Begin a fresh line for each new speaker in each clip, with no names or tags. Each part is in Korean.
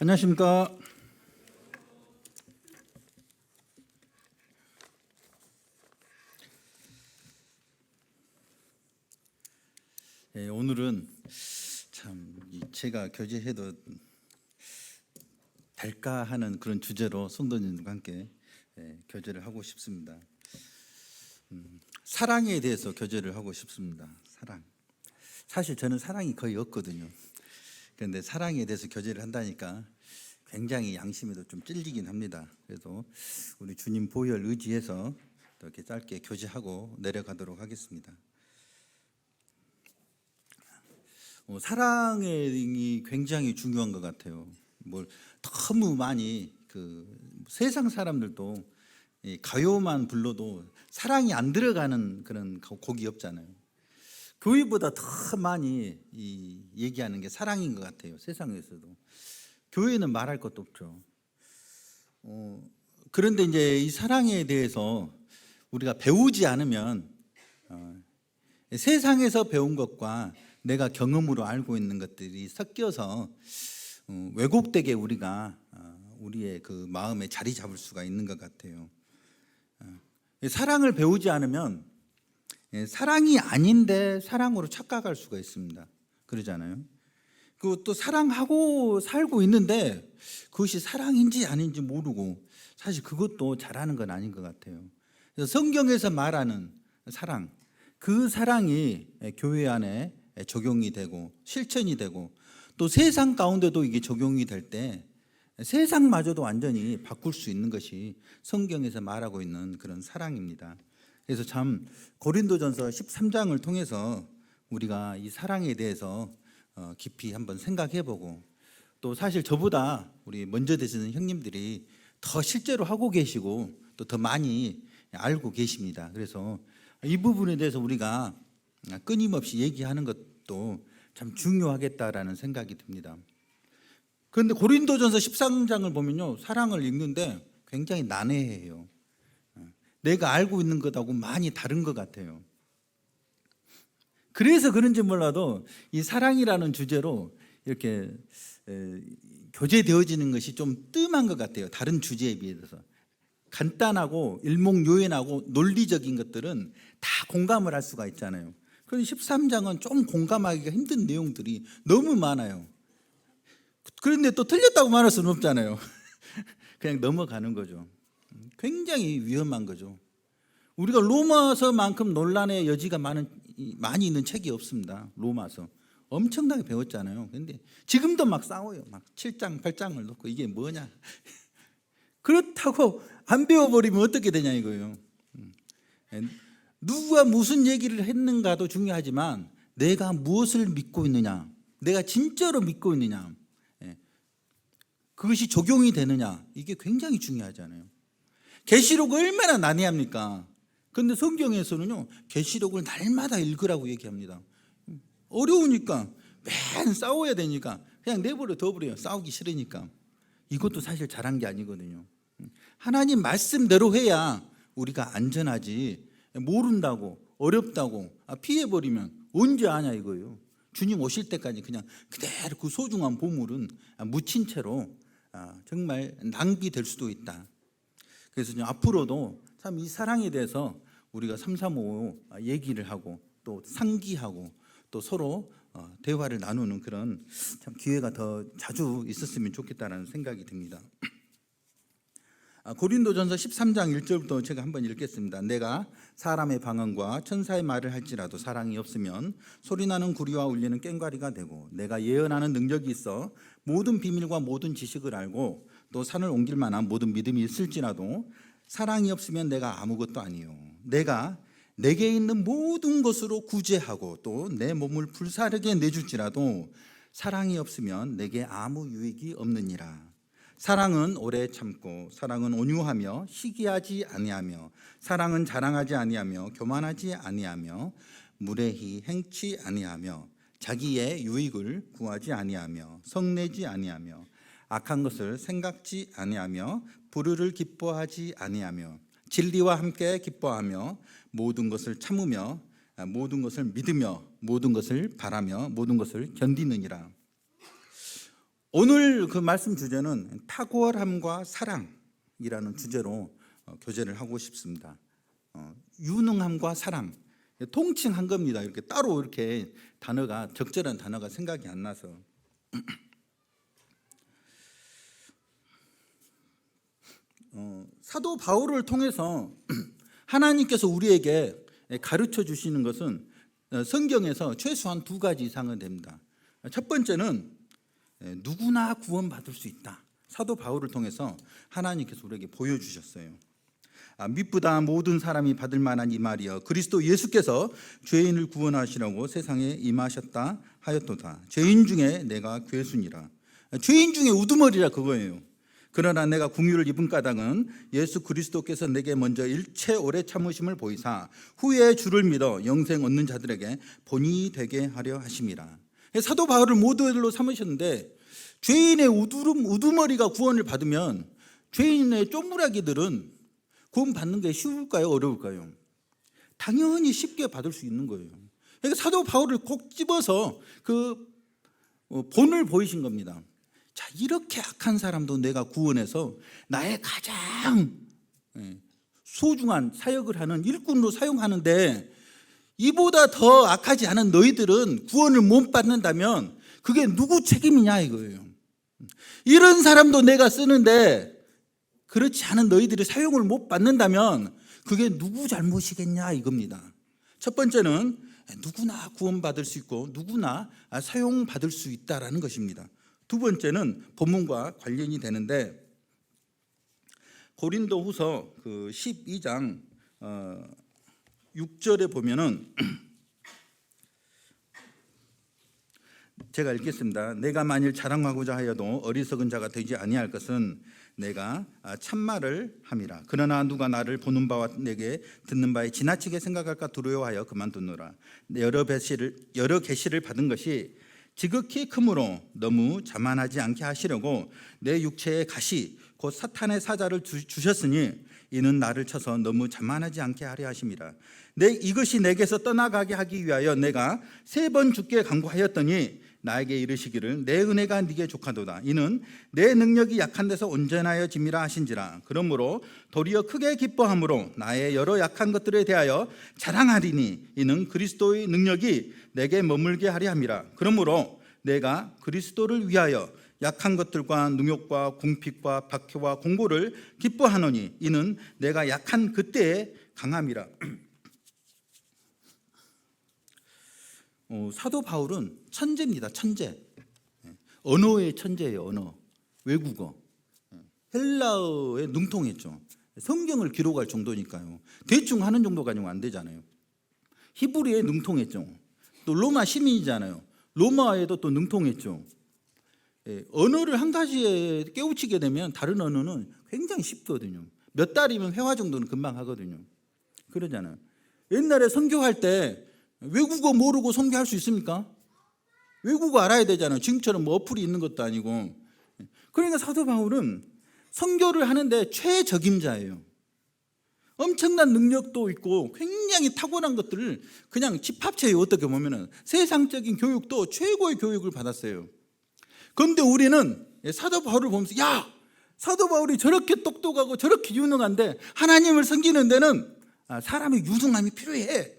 안녕하십니까. 오늘은 참 제가 교제해도 될까 하는 그런 주제로 성도님들과 함께 교제를 하고 싶습니다. 사랑에 대해서 교제를 하고 싶습니다. 사랑. 사실 저는 사랑이 거의 없거든요. 그런데 사랑에 대해서 교제를 한다니까 굉장히 양심에도 좀 찔리긴 합니다. 그래서 우리 주님 보혈 의지해서 이렇게 짧게 교제하고 내려가도록 하겠습니다. 사랑이 굉장히 중요한 것 같아요. 너무 많이 세상 사람들도 가요만 불러도 사랑이 안 들어가는 그런 곡이 없잖아요. 교회보다 더 많이 얘기하는 게 사랑인 것 같아요. 세상에서도. 교회는 말할 것도 없죠. 그런데 이제 이 사랑에 대해서 우리가 배우지 않으면 세상에서 배운 것과 내가 경험으로 알고 있는 것들이 섞여서 왜곡되게 우리의 그 마음에 자리 잡을 수가 있는 것 같아요. 사랑을 배우지 않으면 사랑이 아닌데 사랑으로 착각할 수가 있습니다. 그러잖아요. 그리고 또 사랑하고 살고 있는데 그것이 사랑인지 아닌지 모르고 사실 그것도 잘하는 건 아닌 것 같아요. 그래서 성경에서 말하는 사랑, 그 사랑이 교회 안에 적용이 되고 실천이 되고 또 세상 가운데도 이게 적용이 될 때 세상마저도 완전히 바꿀 수 있는 것이 성경에서 말하고 있는 그런 사랑입니다. 그래서 참 고린도전서 13장을 통해서 우리가 이 사랑에 대해서 깊이 한번 생각해보고 또 사실 저보다 우리 먼저 되시는 형님들이 더 실제로 하고 계시고 또 더 많이 알고 계십니다. 그래서 이 부분에 대해서 우리가 끊임없이 얘기하는 것도 참 중요하겠다라는 생각이 듭니다. 그런데 고린도전서 13장을 보면요, 사랑을 읽는데 굉장히 난해해요. 내가 알고 있는 것하고 많이 다른 것 같아요. 그래서 그런지 몰라도 이 사랑이라는 주제로 이렇게 교제되어지는 것이 좀 뜸한 것 같아요. 다른 주제에 비해서 간단하고 일목요연하고 논리적인 것들은 다 공감을 할 수가 있잖아요. 그런데 13장은 좀 공감하기가 힘든 내용들이 너무 많아요. 그런데 또 틀렸다고 말할 수는 없잖아요. 그냥 넘어가는 거죠. 굉장히 위험한 거죠. 우리가 로마서만큼 논란의 여지가 많이 있는 책이 없습니다. 로마서 엄청나게 배웠잖아요. 근데 지금도 막 싸워요. 막 7장, 8장을 놓고 이게 뭐냐. 그렇다고 안 배워버리면 어떻게 되냐 이거예요. 누가 무슨 얘기를 했는가도 중요하지만 내가 무엇을 믿고 있느냐, 내가 진짜로 믿고 있느냐, 그것이 적용이 되느냐, 이게 굉장히 중요하잖아요. 계시록을 얼마나 난해합니까? 그런데 성경에서는요, 계시록을 날마다 읽으라고 얘기합니다. 어려우니까 맨 싸워야 되니까 그냥 내버려 둬버려요. 싸우기 싫으니까. 이것도 사실 잘한 게 아니거든요. 하나님 말씀대로 해야 우리가 안전하지, 모른다고 어렵다고 피해버리면 언제 아냐 이거예요. 주님 오실 때까지 그냥 그대로 그 소중한 보물은 묻힌 채로 정말 낭비될 수도 있다. 그래서 앞으로도 참 이 사랑에 대해서 우리가 335 얘기를 하고 또 상기하고 또 서로 대화를 나누는 그런 참 기회가 더 자주 있었으면 좋겠다는 생각이 듭니다. 고린도전서 13장 1절부터 제가 한번 읽겠습니다. 내가 사람의 방언과 천사의 말을 할지라도 사랑이 없으면 소리나는 구리와 울리는 꽹과리가 되고 내가 예언하는 능력이 있어 모든 비밀과 모든 지식을 알고 또 산을 옮길 만한 모든 믿음이 있을지라도 사랑이 없으면 내가 아무것도 아니요 내가 내게 있는 모든 것으로 구제하고 또 내 몸을 불사르게 내줄지라도 사랑이 없으면 내게 아무 유익이 없느니라. 사랑은 오래 참고 사랑은 온유하며 시기하지 아니하며 사랑은 자랑하지 아니하며 교만하지 아니하며 무례히 행치 아니하며 자기의 유익을 구하지 아니하며 성내지 아니하며 악한 것을 생각지 아니하며 불의를 기뻐하지 아니하며 진리와 함께 기뻐하며 모든 것을 참으며 모든 것을 믿으며 모든 것을 바라며 모든 것을 견디느니라. 오늘 그 말씀 주제는 탁월함과 사랑이라는 주제로 교제를 하고 싶습니다. 유능함과 사랑, 통칭한 겁니다. 이렇게 따로 이렇게 단어가, 적절한 단어가 생각이 안 나서. 사도 바울을 통해서 하나님께서 우리에게 가르쳐 주시는 것은 성경에서 최소한 두 가지 이상은 됩니다. 첫 번째는 누구나 구원받을 수 있다. 사도 바울을 통해서 하나님께서 우리에게 보여주셨어요. 미쁘다 모든 사람이 받을 만한 이 말이여 그리스도 예수께서 죄인을 구원하시려고 세상에 임하셨다 하였도다. 죄인 중에 내가 괴순이라. 죄인 중에 우두머리라 그거예요. 그러나 내가 긍휼을 입은 까닭은 예수 그리스도께서 내게 먼저 일체 오래 참으심을 보이사 후에 주를 믿어 영생 얻는 자들에게 본이 되게 하려 하심이라. 사도 바울을 모델로 삼으셨는데, 죄인의 우두머리가 구원을 받으면 죄인의 쪼무라기들은 구원 받는 게 쉬울까요? 어려울까요? 당연히 쉽게 받을 수 있는 거예요. 그러니까 사도 바울을 꼭 집어서 그 본을 보이신 겁니다. 자, 이렇게 악한 사람도 내가 구원해서 나의 가장 소중한 사역을 하는 일꾼으로 사용하는데, 이보다 더 악하지 않은 너희들은 구원을 못 받는다면 그게 누구 책임이냐 이거예요. 이런 사람도 내가 쓰는데 그렇지 않은 너희들이 사용을 못 받는다면 그게 누구 잘못이겠냐 이겁니다. 첫 번째는 누구나 구원받을 수 있고 누구나 사용받을 수 있다라는 것입니다. 두 번째는 본문과 관련이 되는데, 고린도후서 12장 6절에 보면은 제가 읽겠습니다. 내가 만일 자랑하고자 하여도 어리석은 자가 되지 아니할 것은 내가 참말을 함이라. 그러나 누가 나를 보는 바와 내게 듣는 바에 지나치게 생각할까 두려워하여 그만두노라. 여러 계시를 받은 것이 지극히 크므로 너무 자만하지 않게 하시려고 내 육체의 가시 곧 사탄의 사자를 주셨으니 이는 나를 쳐서 너무 자만하지 않게 하려 하심이라. 이것이 내게서 떠나가게 하기 위하여 내가 3번 주께 간구하였더니 나에게 이르시기를 내 은혜가 네게 족하도다. 이는 내 능력이 약한 데서 온전하여짐이라 하신지라. 그러므로 도리어 크게 기뻐함으로 나의 여러 약한 것들에 대하여 자랑하리니 이는 그리스도의 능력이 내게 머물게 하려 함이라. 그러므로 내가 그리스도를 위하여 약한 것들과 능욕과 궁핍과 박해와 공고를 기뻐하노니 이는 내가 약한 그때에 강함이라. 사도 바울은 천재입니다. 천재. 언어의 천재예요. 언어. 외국어. 헬라어에 능통했죠. 성경을 기록할 정도니까요. 대충 하는 정도가 아니면 안 되잖아요. 히브리어에 능통했죠. 또 로마 시민이잖아요. 로마어에도 또 능통했죠. 언어를 한 가지에 깨우치게 되면 다른 언어는 굉장히 쉽거든요. 몇 달이면 회화 정도는 금방 하거든요. 그러잖아요. 옛날에 선교할 때 외국어 모르고 선교할 수 있습니까? 외국어 알아야 되잖아요. 지금처럼 뭐 어플이 있는 것도 아니고. 그러니까 사도 바울은 선교를 하는데 최적임자예요. 엄청난 능력도 있고 굉장히 탁월한 것들을 그냥 집합체예요. 어떻게 보면은 세상적인 교육도 최고의 교육을 받았어요. 그런데 우리는 사도 바울을 보면서, 야, 사도 바울이 저렇게 똑똑하고 저렇게 유능한데 하나님을 섬기는 데는 사람의 유능함이 필요해.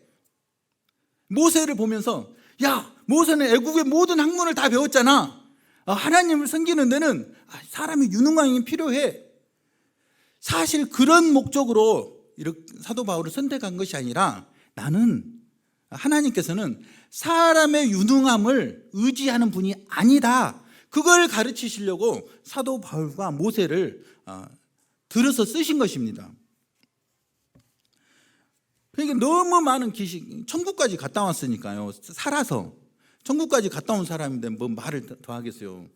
모세를 보면서, 야, 모세는 애국의 모든 학문을 다 배웠잖아. 하나님을 섬기는 데는 사람의 유능함이 필요해. 사실 그런 목적으로 이렇게 사도 바울을 선택한 것이 아니라, 나는 하나님께서는 사람의 유능함을 의지하는 분이 아니다, 그걸 가르치시려고 사도 바울과 모세를 들어서 쓰신 것입니다. 그러니까 너무 많은 기식, 천국까지 갔다 왔으니까요. 살아서 천국까지 갔다 온 사람인데 뭐 말을 더 하겠어요.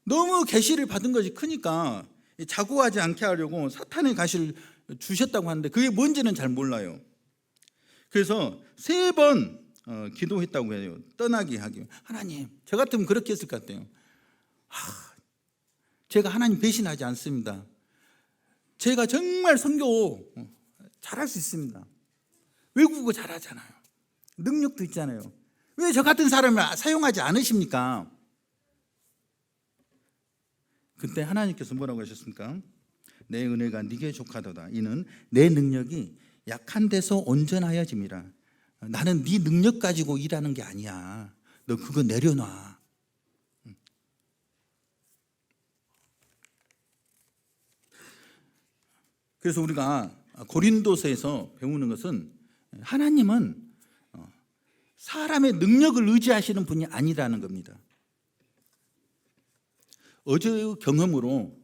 너무 계시를 받은 것이 크니까 자고하지 않게 하려고 사탄의 가시를 주셨다고 하는데 그게 뭔지는 잘 몰라요. 그래서 3번 기도했다고 해요. 떠나게 하기. 하나님, 저 같으면 그렇게 했을 것 같아요. 제가 하나님 배신하지 않습니다. 제가 정말 선교 잘할 수 있습니다. 외국어 잘하잖아요. 능력도 있잖아요. 왜 저 같은 사람을 사용하지 않으십니까? 그때 하나님께서 뭐라고 하셨습니까? 내 은혜가 네게 족하도다. 이는 내 능력이 약한 데서 온전하여짐이라. 나는 네 능력 가지고 일하는 게 아니야. 너 그거 내려놔. 그래서 우리가 고린도서에서 배우는 것은 하나님은 사람의 능력을 의지하시는 분이 아니라는 겁니다. 어제의 경험으로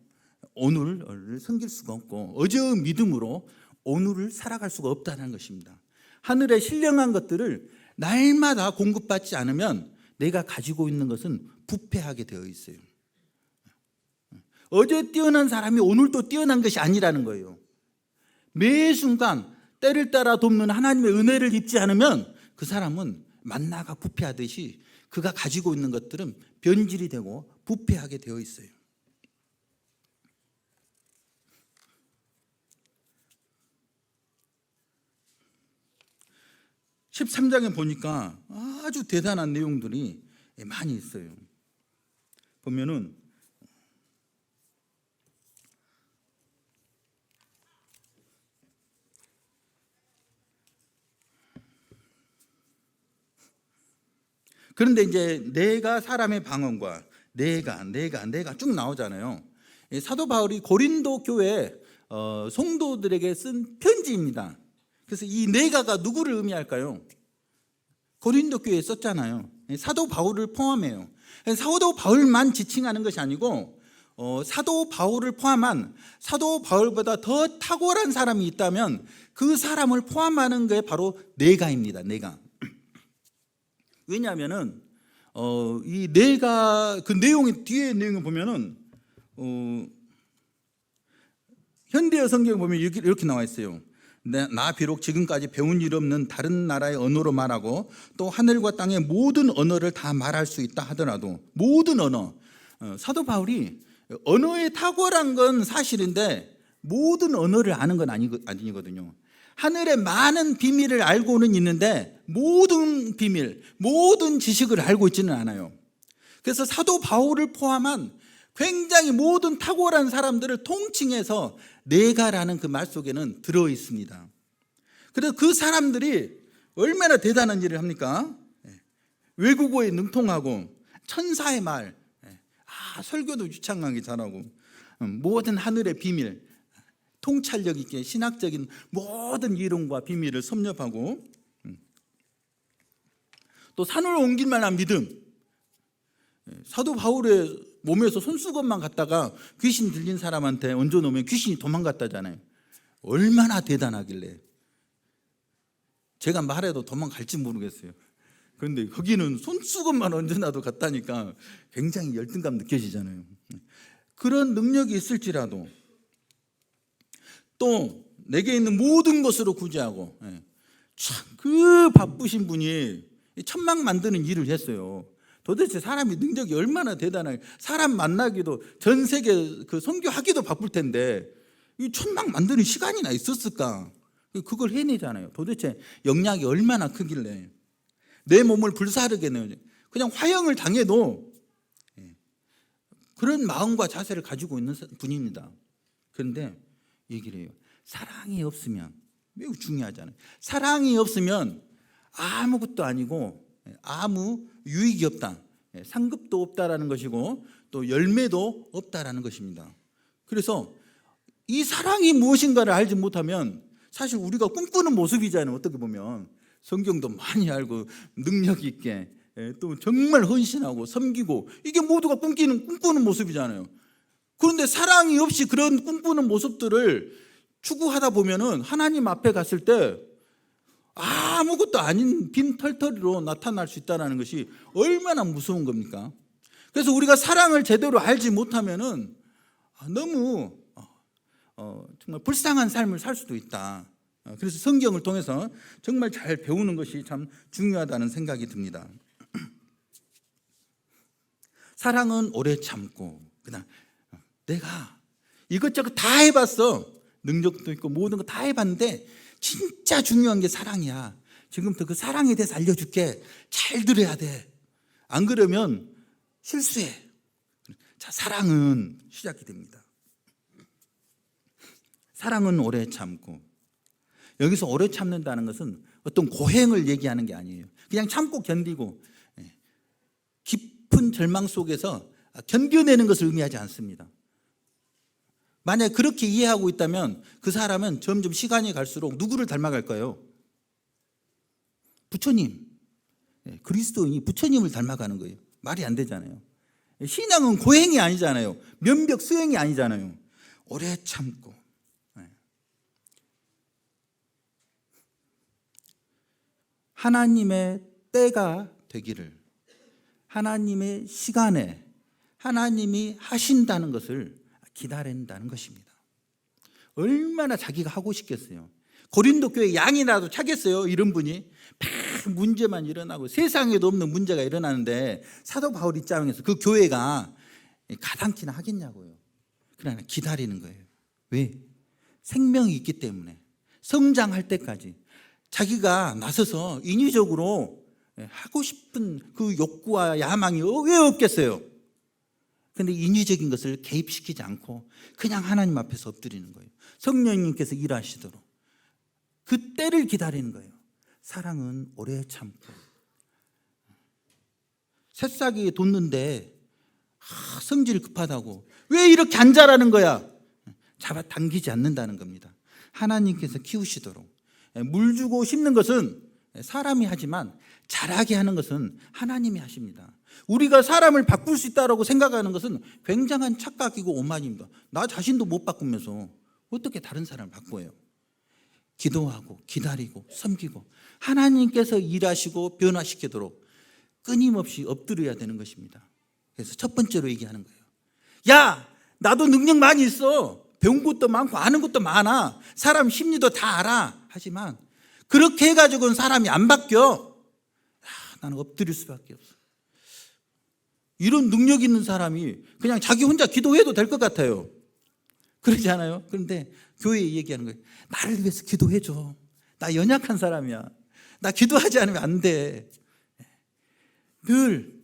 오늘을 섬길 수가 없고 어제의 믿음으로 오늘을 살아갈 수가 없다는 것입니다. 하늘에 신령한 것들을 날마다 공급받지 않으면 내가 가지고 있는 것은 부패하게 되어 있어요. 어제 뛰어난 사람이 오늘도 뛰어난 것이 아니라는 거예요. 매 순간 때를 따라 돕는 하나님의 은혜를 입지 않으면 그 사람은 만나가 부패하듯이 그가 가지고 있는 것들은 변질이 되고 부패하게 되어 있어요. (13장에) 보니까 아주 대단한 내용들이 많이 있어요. 보면은 그런데 이제 내가 사람의 방언과 내가 쭉 나오잖아요. 사도 바울이 고린도 교회 성도들에게 쓴 편지입니다. 그래서 이 내가가 누구를 의미할까요? 고린도 교회에 썼잖아요. 사도 바울을 포함해요. 사도 바울만 지칭하는 것이 아니고 사도 바울을 포함한 사도 바울보다 더 탁월한 사람이 있다면 그 사람을 포함하는 게 바로 내가입니다. 내가. 왜냐하면은 이 내가 그 내용이 뒤에 내용을 보면은 현대어 성경에 보면 이렇게 나와 있어요. 나 비록 지금까지 배운 일 없는 다른 나라의 언어로 말하고 또 하늘과 땅의 모든 언어를 다 말할 수 있다 하더라도 모든 언어, 사도 바울이 언어에 탁월한 건 사실인데 모든 언어를 아는 건 아니거든요. 하늘의 많은 비밀을 알고는 있는데 모든 비밀, 모든 지식을 알고 있지는 않아요. 그래서 사도 바울을 포함한 굉장히 모든 탁월한 사람들을 통칭해서 내가라는 그 말 속에는 들어 있습니다. 그래서 그 사람들이 얼마나 대단한 일을 합니까? 외국어에 능통하고 천사의 말, 설교도 유창하게 잘하고 모든 하늘의 비밀, 통찰력 있게 신학적인 모든 이론과 비밀을 섭렵하고 또 산을 옮길 만한 믿음. 사도 바울의 몸에서 손수건만 갖다가 귀신 들린 사람한테 얹어놓으면 귀신이 도망갔다잖아요. 얼마나 대단하길래. 제가 말해도 도망갈지 모르겠어요. 그런데 거기는 손수건만 얹어놔도 갔다니까 굉장히 열등감 느껴지잖아요. 그런 능력이 있을지라도 또 내게 있는 모든 것으로 구제하고 참 그 바쁘신 분이 천막 만드는 일을 했어요. 도대체 사람이 능력이 얼마나 대단하게 사람 만나기도 전 세계 그 선교하기도 바쁠 텐데 이 천막 만드는 시간이나 있었을까? 그걸 해내잖아요. 도대체 영향이 얼마나 크길래 내 몸을 불사르게 내요. 그냥 화형을 당해도 그런 마음과 자세를 가지고 있는 분입니다. 그런데 얘기를 해요. 사랑이 없으면 매우 중요하잖아요. 사랑이 없으면 아무것도 아니고 아무 유익이 없다. 상급도 없다라는 것이고 또 열매도 없다라는 것입니다. 그래서 이 사랑이 무엇인가를 알지 못하면 사실 우리가 꿈꾸는 모습이잖아요. 어떻게 보면 성경도 많이 알고 능력 있게 또 정말 헌신하고 섬기고 이게 모두가 꿈꾸는 모습이잖아요. 그런데 사랑이 없이 그런 꿈꾸는 모습들을 추구하다 보면은 하나님 앞에 갔을 때 아무것도 아닌 빈털터리로 나타날 수 있다는 것이 얼마나 무서운 겁니까? 그래서 우리가 사랑을 제대로 알지 못하면은 너무 정말 불쌍한 삶을 살 수도 있다. 그래서 성경을 통해서 정말 잘 배우는 것이 참 중요하다는 생각이 듭니다. 사랑은 오래 참고 그냥 내가 이것저것 다 해봤어. 능력도 있고 모든 거 다 해봤는데 진짜 중요한 게 사랑이야. 지금부터 그 사랑에 대해서 알려줄게. 잘 들어야 돼. 안 그러면 실수해. 자, 사랑은 시작이 됩니다. 사랑은 오래 참고. 여기서 오래 참는다는 것은 어떤 고행을 얘기하는 게 아니에요. 그냥 참고 견디고 깊은 절망 속에서 견뎌내는 것을 의미하지 않습니다. 만약 그렇게 이해하고 있다면 그 사람은 점점 시간이 갈수록 누구를 닮아갈까요? 부처님. 그리스도인이 부처님을 닮아가는 거예요. 말이 안 되잖아요. 신앙은 고행이 아니잖아요. 면벽 수행이 아니잖아요. 오래 참고. 하나님의 때가 되기를, 하나님의 시간에 하나님이 하신다는 것을 기다린다는 것입니다. 얼마나 자기가 하고 싶겠어요. 고린도 교회 양이라도 차겠어요. 이런 분이 막 문제만 일어나고 세상에도 없는 문제가 일어나는데 사도 바울 입장에서 그 교회가 가당키나 하겠냐고요. 그러나 기다리는 거예요. 왜? 생명이 있기 때문에 성장할 때까지 자기가 나서서 인위적으로 하고 싶은 그 욕구와 야망이 왜 없겠어요? 그런데 인위적인 것을 개입시키지 않고 그냥 하나님 앞에서 엎드리는 거예요. 성령님께서 일하시도록 그 때를 기다리는 거예요. 사랑은 오래 참고. 새싹이 돋는데 성질 급하다고 왜 이렇게 안 자라는 거야? 잡아당기지 않는다는 겁니다. 하나님께서 키우시도록. 물 주고 심는 것은 사람이 하지만 자라게 하는 것은 하나님이 하십니다. 우리가 사람을 바꿀 수 있다고 생각하는 것은 굉장한 착각이고 오만입니다. 나 자신도 못 바꾸면서 어떻게 다른 사람을 바꿔요? 기도하고 기다리고 섬기고 하나님께서 일하시고 변화시키도록 끊임없이 엎드려야 되는 것입니다. 그래서 첫 번째로 얘기하는 거예요. 야, 나도 능력 많이 있어. 배운 것도 많고 아는 것도 많아. 사람 심리도 다 알아. 하지만 그렇게 해가지고는 사람이 안 바뀌어. 나는 엎드릴 수밖에 없어. 이런 능력 있는 사람이 그냥 자기 혼자 기도해도 될 것 같아요. 그러지 않아요? 그런데 교회에 얘기하는 거예요. 나를 위해서 기도해줘. 나 연약한 사람이야. 나 기도하지 않으면 안 돼. 늘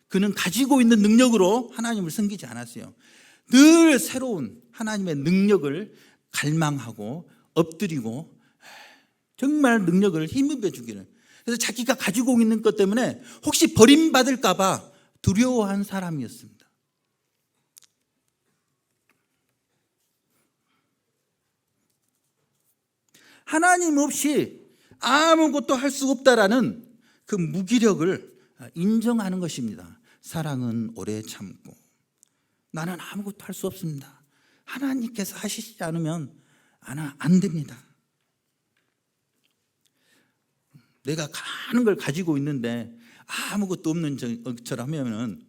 그는 가지고 있는 능력으로 하나님을 섬기지 않았어요. 늘 새로운 하나님의 능력을 갈망하고 엎드리고 정말 능력을 힘입어 주기를. 그래서 자기가 가지고 있는 것 때문에 혹시 버림받을까 봐 두려워한 사람이었습니다. 하나님 없이 아무것도 할 수 없다라는 그 무기력을 인정하는 것입니다. 사랑은 오래 참고. 나는 아무것도 할 수 없습니다. 하나님께서 하시지 않으면 안 됩니다. 내가 가는 걸 가지고 있는데 아무것도 없는 것처럼 하면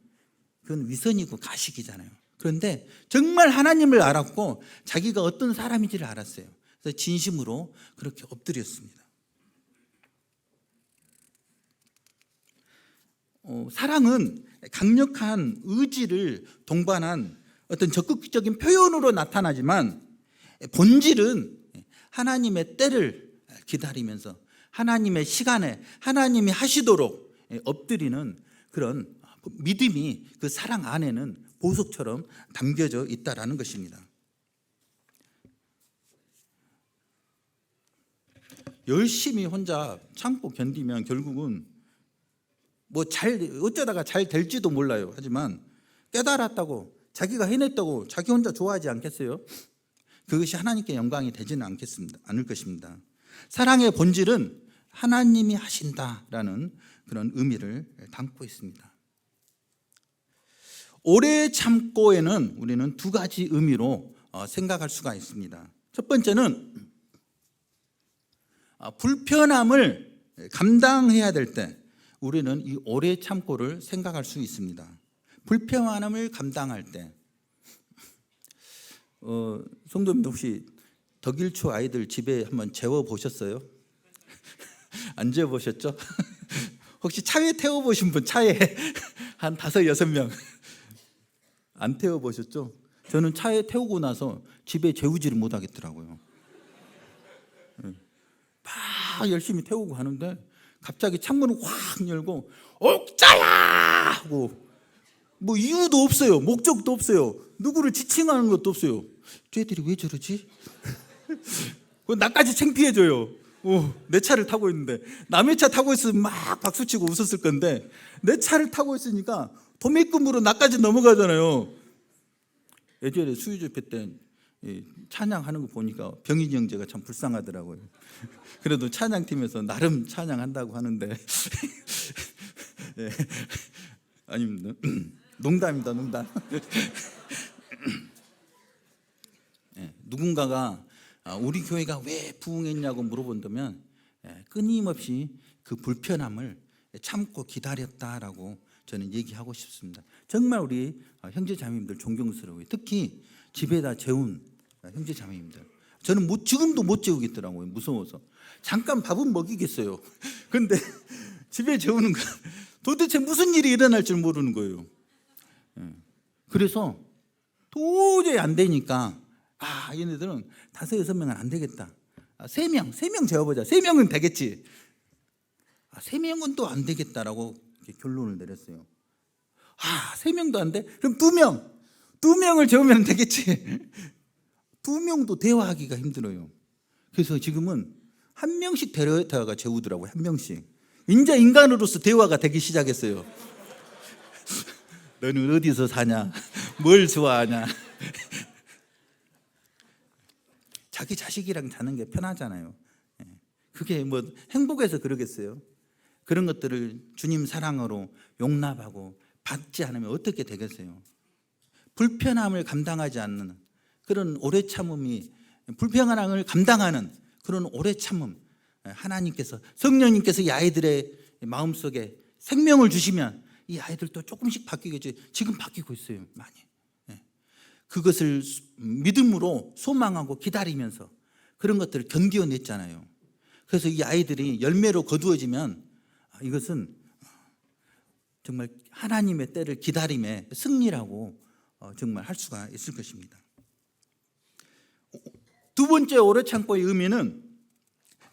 그건 위선이고 가식이잖아요. 그런데 정말 하나님을 알았고 자기가 어떤 사람인지를 알았어요. 그래서 진심으로 그렇게 엎드렸습니다. 사랑은 강력한 의지를 동반한 어떤 적극적인 표현으로 나타나지만 본질은 하나님의 때를 기다리면서 하나님의 시간에 하나님이 하시도록 엎드리는 그런 믿음이 그 사랑 안에는 보석처럼 담겨져 있다라는 것입니다. 열심히 혼자 참고 견디면 결국은 어쩌다가 잘 될지도 몰라요. 하지만 깨달았다고 자기가 해냈다고 자기 혼자 좋아하지 않겠어요? 그것이 하나님께 영광이 되지는 않을 것입니다. 사랑의 본질은 하나님이 하신다라는 그런 의미를 담고 있습니다. 오래 참고에는 우리는 두 가지 의미로 생각할 수가 있습니다. 첫 번째는 불편함을 감당해야 될 때 우리는 이 오래 참고를 생각할 수 있습니다. 불편함을 감당할 때 성도님들 혹시 덕일초 아이들 집에 한번 재워보셨어요? 안 재워보셨죠? 혹시 차에 태워보신 분 차에 한 5, 6명 안 태워보셨죠? 저는 차에 태우고 나서 집에 재우지를 못하겠더라고요. 막 열심히 태우고 가는데 갑자기 창문을 확 열고 옥자야 하고 뭐 이유도 없어요. 목적도 없어요. 누구를 지칭하는 것도 없어요. 쟤들이 왜 저러지? 나까지 창피해져요. 내 차를 타고 있는데 남의 차 타고 있으면 막 박수치고 웃었을 건데 내 차를 타고 있으니까 도매금으로 나까지 넘어가잖아요. 예전에 수요 집회 때 찬양하는 거 보니까 병인이 형제가 참 불쌍하더라고요. 그래도 찬양팀에서 나름 찬양한다고 하는데 예. 아닙니다. 농담입니다. 농담. 예. 누군가가 우리 교회가 왜 부흥했냐고 물어본다면 끊임없이 그 불편함을 참고 기다렸다라고 저는 얘기하고 싶습니다. 정말 우리 형제 자매님들 존경스러워요. 특히 집에다 재운 형제 자매님들. 저는 지금도 못 재우겠더라고요. 무서워서. 잠깐 밥은 먹이겠어요. 근데 집에 재우는 거 도대체 무슨 일이 일어날 줄 모르는 거예요. 그래서 도저히 안 되니까 얘네들은 5, 6명은 안 되겠다. 3명 재워보자. 3명은 되겠지. 3명은 또 안 되겠다라고 결론을 내렸어요. 3명도 안 돼? 그럼 2명. 2명을 재우면 되겠지. 2명도 대화하기가 힘들어요. 그래서 지금은 1명씩 데려다가 재우더라고요. 1명씩. 이제 인간으로서 대화가 되기 시작했어요. 너는 어디서 사냐? 뭘 좋아하냐? 자기 자식이랑 자는 게 편하잖아요. 그게 뭐 행복해서 그러겠어요? 그런 것들을 주님 사랑으로 용납하고 받지 않으면 어떻게 되겠어요? 불편함을 감당하지 않는 그런 오래 참음이, 불편함을 감당하는 그런 오래 참음, 하나님께서, 성령님께서 이 아이들의 마음속에 생명을 주시면 이 아이들도 조금씩 바뀌겠죠. 지금 바뀌고 있어요, 많이. 그것을 믿음으로 소망하고 기다리면서 그런 것들을 견디어냈잖아요. 그래서 이 아이들이 열매로 거두어지면 이것은 정말 하나님의 때를 기다림의 승리라고 정말 할 수가 있을 것입니다. 두 번째 오래 참고의 의미는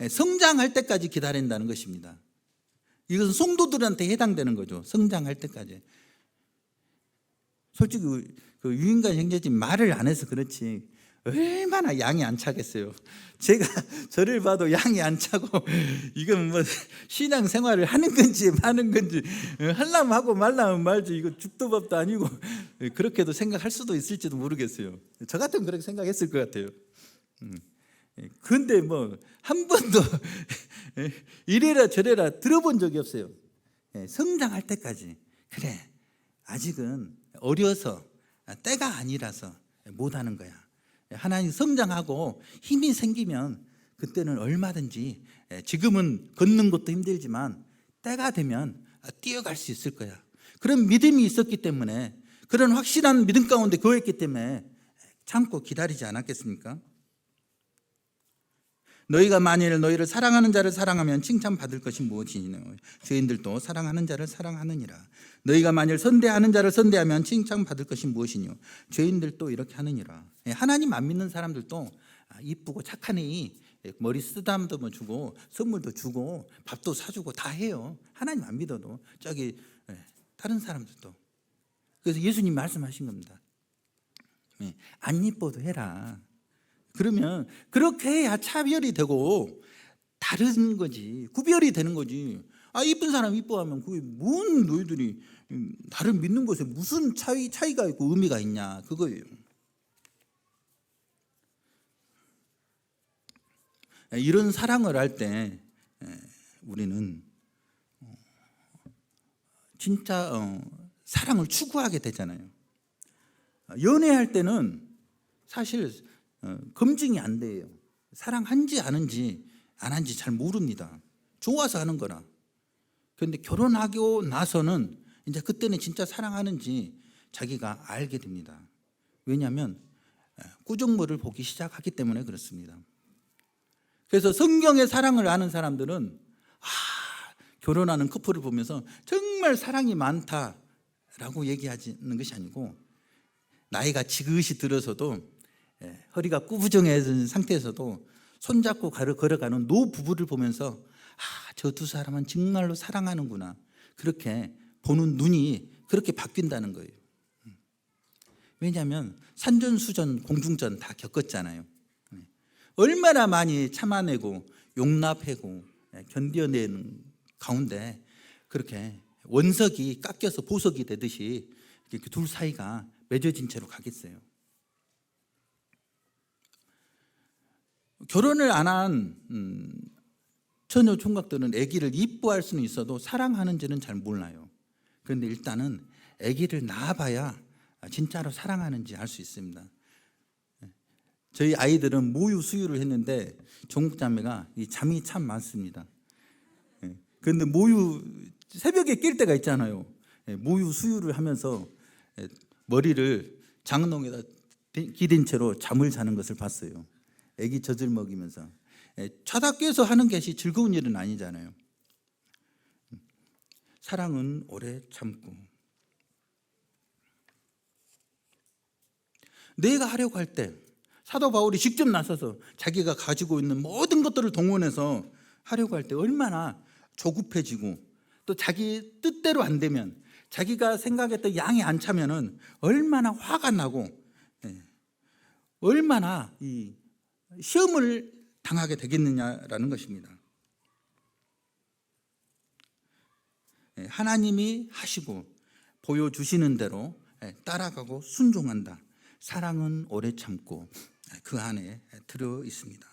성장할 때까지 기다린다는 것입니다. 이것은 성도들한테 해당되는 거죠. 성장할 때까지. 솔직히 그 유인관 형제집 말을 안 해서 그렇지 얼마나 양이 안 차겠어요. 제가 저를 봐도 양이 안 차고 이건 뭐 신앙 생활을 하는 건지 마는 건지 하려면 하고 말라면 말지 이거 죽도 밥도 아니고 그렇게도 생각할 수도 있을지도 모르겠어요. 저 같으면 그렇게 생각했을 것 같아요. 그런데 뭐 한 번도 이래라 저래라 들어본 적이 없어요. 성장할 때까지 그래 아직은 어려서 때가 아니라서 못하는 거야. 하나님 성장하고 힘이 생기면 그때는 얼마든지 지금은 걷는 것도 힘들지만 때가 되면 뛰어갈 수 있을 거야. 그런 믿음이 있었기 때문에 그런 확실한 믿음 가운데 거했기 때문에 참고 기다리지 않았겠습니까? 너희가 만일 너희를 사랑하는 자를 사랑하면 칭찬받을 것이 무엇이니요 죄인들도 사랑하는 자를 사랑하느니라. 너희가 만일 선대하는 자를 선대하면 칭찬받을 것이 무엇이니요 죄인들도 이렇게 하느니라. 하나님 안 믿는 사람들도 이쁘고 착한 애 머리 쓰다듬어 주고 선물도 주고 밥도 사주고 다 해요. 하나님 안 믿어도 저기 다른 사람들도. 그래서 예수님 말씀하신 겁니다. 안 이뻐도 해라. 그러면 그렇게 해야 차별이 되고 다른 거지, 구별이 되는 거지. 이쁜 사람 이뻐하면 그게 뭔 너희들이 나를 믿는 것에 무슨 차이가 있고 의미가 있냐 그거예요. 이런 사랑을 할 때 우리는 진짜 사랑을 추구하게 되잖아요. 연애할 때는 사실 검증이 안 돼요. 사랑한지 아는지 안 한지 잘 모릅니다. 좋아서 하는 거라. 그런데 결혼하고 나서는 이제 그때는 진짜 사랑하는지 자기가 알게 됩니다. 왜냐하면 구정물을 보기 시작하기 때문에 그렇습니다. 그래서 성경의 사랑을 아는 사람들은 결혼하는 커플을 보면서 정말 사랑이 많다라고 얘기하는 것이 아니고 나이가 지긋이 들어서도 허리가 구부정해진 상태에서도 손잡고 걸어가는 노부부를 보면서 저 두 사람은 정말로 사랑하는구나 그렇게 보는 눈이 그렇게 바뀐다는 거예요. 왜냐하면 산전수전 공중전 다 겪었잖아요. 얼마나 많이 참아내고 용납하고 견뎌내는 가운데 그렇게 원석이 깎여서 보석이 되듯이 이렇게 둘 사이가 맺어진 채로 가겠어요. 결혼을 안 한 처녀 총각들은 아기를 이뻐할 수는 있어도 사랑하는지는 잘 몰라요. 그런데 일단은 아기를 낳아봐야 진짜로 사랑하는지 알 수 있습니다. 저희 아이들은 모유 수유를 했는데 종국자매가 이 잠이 참 많습니다. 그런데 모유 새벽에 깰 때가 있잖아요. 모유 수유를 하면서 머리를 장롱에다 기댄 채로 잠을 자는 것을 봤어요. 아기 젖을 먹이면서. 자다 깨서 하는 것이 즐거운 일은 아니잖아요. 사랑은 오래 참고. 내가 하려고 할 때 사도 바울이 직접 나서서 자기가 가지고 있는 모든 것들을 동원해서 하려고 할 때 얼마나 조급해지고, 또 자기 뜻대로 안 되면, 자기가 생각했던 양이 안 차면은 얼마나 화가 나고 얼마나 이 시험을 당하게 되겠느냐라는 것입니다. 하나님이 하시고 보여주시는 대로 따라가고 순종한다. 사랑은 오래 참고 그 안에 들어 있습니다.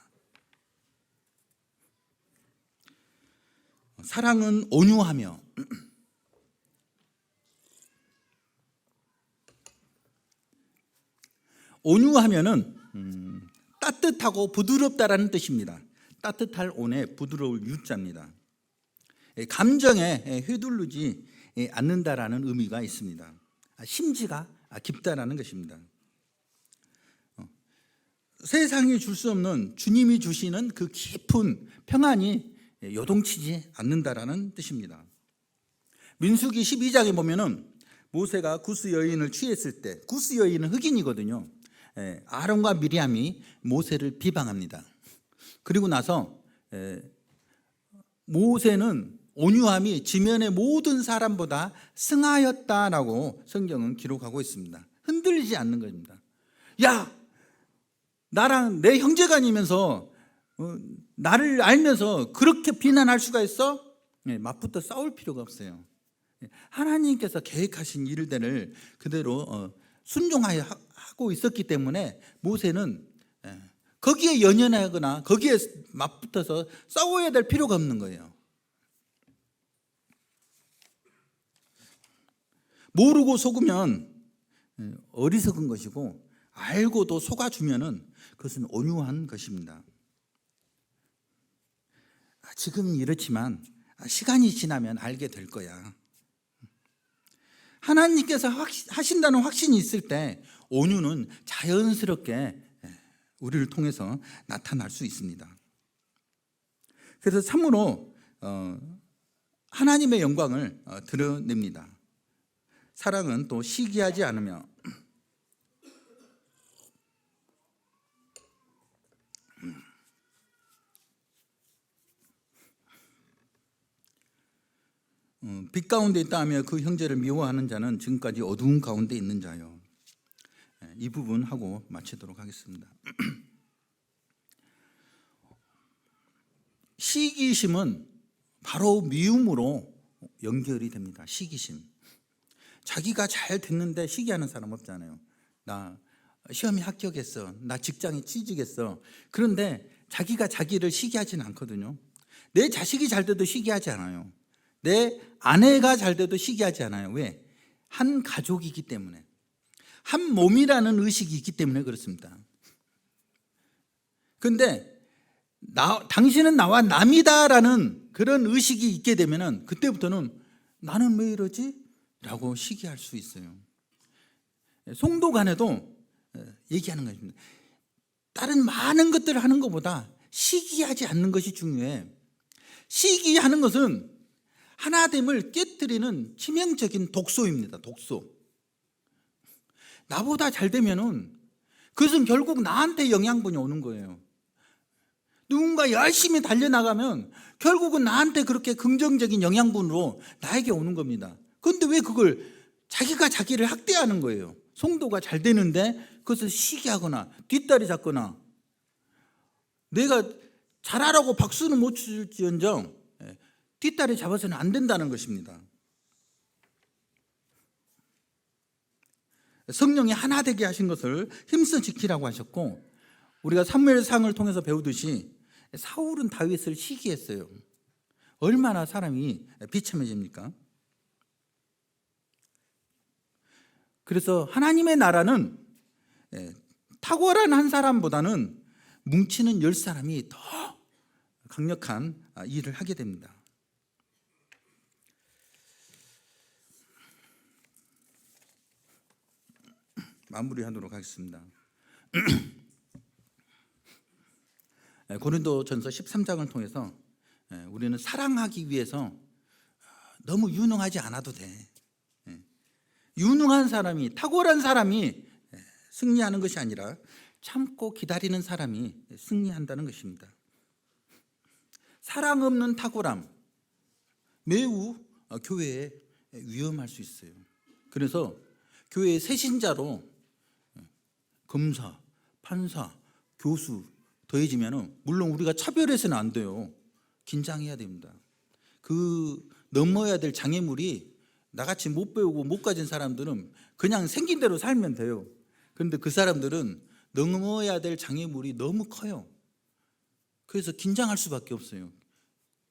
사랑은 온유하며, 온유하면은 따뜻하고 부드럽다라는 뜻입니다. 따뜻할 온에 부드러울 유자입니다. 감정에 휘둘르지 않는다라는 의미가 있습니다. 심지가 깊다라는 것입니다. 세상이 줄 수 없는 주님이 주시는 그 깊은 평안이 요동치지 않는다라는 뜻입니다. 민수기 12장에 보면은 모세가 구스 여인을 취했을 때, 구스 여인은 흑인이거든요. 아론과 미리암이 모세를 비방합니다. 그리고 나서 모세는 온유함이 지면의 모든 사람보다 승하였다라고 성경은 기록하고 있습니다. 흔들리지 않는 것입니다. 야, 나랑 내 형제간이면서 나를 알면서 그렇게 비난할 수가 있어? 맞붙어 싸울 필요가 없어요. 하나님께서 계획하신 일들을 그대로 순종하여 하고 있었기 때문에 모세는 거기에 연연하거나 거기에 맞붙어서 싸워야 될 필요가 없는 거예요. 모르고 속으면 어리석은 것이고, 알고도 속아주면은 그것은 온유한 것입니다. 지금 이렇지만 시간이 지나면 알게 될 거야. 하나님께서 하신다는 확신이 있을 때 온유는 자연스럽게 우리를 통해서 나타날 수 있습니다. 그래서 참으로 하나님의 영광을 드러냅니다. 사랑은 또 시기하지 않으며 빛 가운데 있다 하며 그 형제를 미워하는 자는 지금까지 어두운 가운데 있는 자요. 이 부분 하고 마치도록 하겠습니다. 시기심은 바로 미움으로 연결이 됩니다. 시기심. 자기가 잘 됐는데 시기하는 사람 없잖아요. 나 시험에 합격했어. 나 직장에 취직했어. 그런데 자기가 자기를 시기하지는 않거든요. 내 자식이 잘 돼도 시기하지 않아요. 내 아내가 잘 돼도 시기하지 않아요. 왜? 한 가족이기 때문에, 한 몸이라는 의식이 있기 때문에 그렇습니다. 그런데 당신은 나와 남이다라는 그런 의식이 있게 되면 그때부터는 나는 왜 이러지? 라고 시기할 수 있어요. 송도 간에도 얘기하는 것입니다. 다른 많은 것들을 하는 것보다 시기하지 않는 것이 중요해. 시기하는 것은 하나됨을 깨뜨리는 치명적인 독소입니다. 독소. 나보다 잘 되면은 그것은 결국 나한테 영양분이 오는 거예요. 누군가 열심히 달려나가면 결국은 나한테 그렇게 긍정적인 영양분으로 나에게 오는 겁니다. 그런데 왜 그걸 자기가 자기를 학대하는 거예요? 성도가 잘 되는데 그것을 시기하거나 뒷다리 잡거나, 내가 잘하라고 박수는 못 줄지언정 뒷다리 잡아서는 안 된다는 것입니다. 성령이 하나 되게 하신 것을 힘써 지키라고 하셨고, 우리가 사무엘상을 통해서 배우듯이 사울은 다윗을 시기했어요. 얼마나 사람이 비참해집니까? 그래서 하나님의 나라는 탁월한 한 사람보다는 뭉치는 10사람이 더 강력한 일을 하게 됩니다. 마무리하도록 하겠습니다. 고린도전서 13장을 통해서 우리는 사랑하기 위해서 너무 유능하지 않아도 돼. 유능한 사람이, 탁월한 사람이 승리하는 것이 아니라 참고 기다리는 사람이 승리한다는 것입니다. 사랑 없는 탁월함, 매우 교회에 위험할 수 있어요. 그래서 교회의 새신자로 검사, 판사, 교수 더해지면 물론 우리가 차별해서는 안 돼요. 긴장해야 됩니다. 그 넘어야 될 장애물이 나같이 못 배우고 못 가진 사람들은 그냥 생긴 대로 살면 돼요. 그런데 그 사람들은 넘어야 될 장애물이 너무 커요. 그래서 긴장할 수밖에 없어요.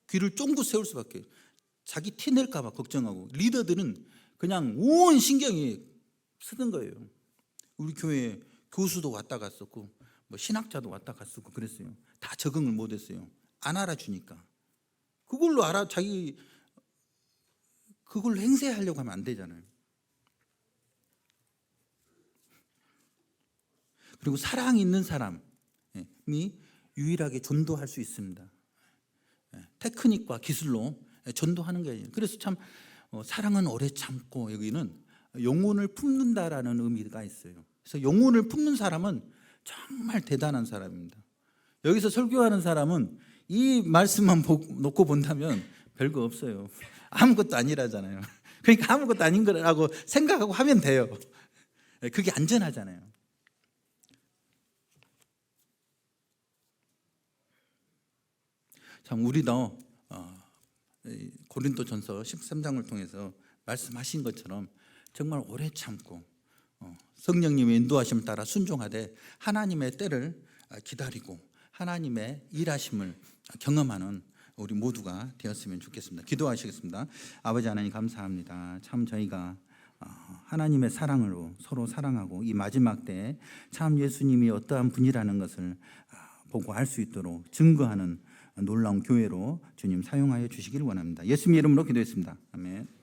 귀를 쫑긋 세울 수밖에. 자기 티 낼까 봐 걱정하고, 리더들은 그냥 온 신경이 쓰는 거예요. 우리 교회에 교수도 왔다 갔었고 신학자도 왔다 갔었고 그랬어요. 다 적응을 못했어요. 안 알아주니까. 그걸로 그걸 행세하려고 하면 안 되잖아요. 그리고 사랑이 있는 사람이 유일하게 전도할 수 있습니다. 테크닉과 기술로 전도하는 거예요. 그래서 참 사랑은 오래 참고, 여기는 영혼을 품는다라는 의미가 있어요. 그래서 영혼을 품는 사람은 정말 대단한 사람입니다. 여기서 설교하는 사람은 이 말씀만 놓고 본다면 별거 없어요. 아무것도 아니라잖아요. 그러니까 아무것도 아닌 거라고 생각하고 하면 돼요. 그게 안전하잖아요. 참 우리도 고린도전서 13장을 통해서 말씀하신 것처럼 정말 오래 참고 성령님의 인도하심을 따라 순종하되 하나님의 때를 기다리고 하나님의 일하심을 경험하는 우리 모두가 되었으면 좋겠습니다. 기도하시겠습니다. 아버지 하나님 감사합니다. 참 저희가 하나님의 사랑으로 서로 사랑하고 이 마지막 때에 참 예수님이 어떠한 분이라는 것을 보고 알 수 있도록 증거하는 놀라운 교회로 주님 사용하여 주시기를 원합니다. 예수님 이름으로 기도했습니다. 아멘.